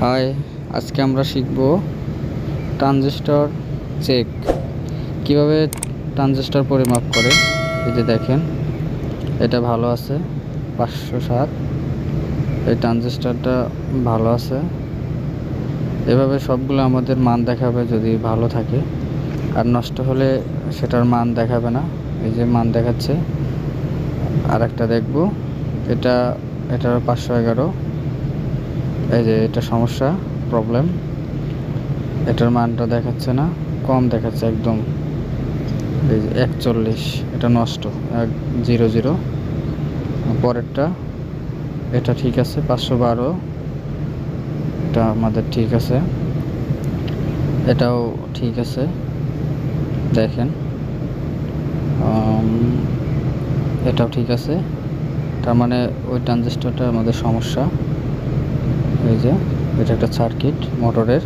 High, আজকে আমরা শিখব ট্রানজিস্টর চেক কিভাবে ট্রানজিস্টর পরিমাপ করে। এই যে দেখেন, এটা ভালো আছে 507, এই ট্রানজিস্টরটা ভালো আছে। এভাবে সবগুলো আমাদের মান দেখাবে যদি ভালো থাকে, আর নষ্ট হলে সেটার মান দেখাবে না। এই যে মান দেখাচ্ছে। আর একটা দেখব, এটার 511। এই যে এটা সমস্যা, প্রবলেম, এটার মানটা দেখাচ্ছে না, কম দেখাচ্ছে একদম। এই যে 41, এটা নষ্ট, 100। পরেরটা এটা ঠিক আছে, 512, এটা আমাদের ঠিক আছে, এটাও ঠিক আছে। দেখেন, এটাও ঠিক আছে। তার মানে ওই ট্রানজিস্টরটা আমাদের সমস্যা। এই যে এটা একটা সার্কিট মোটরের।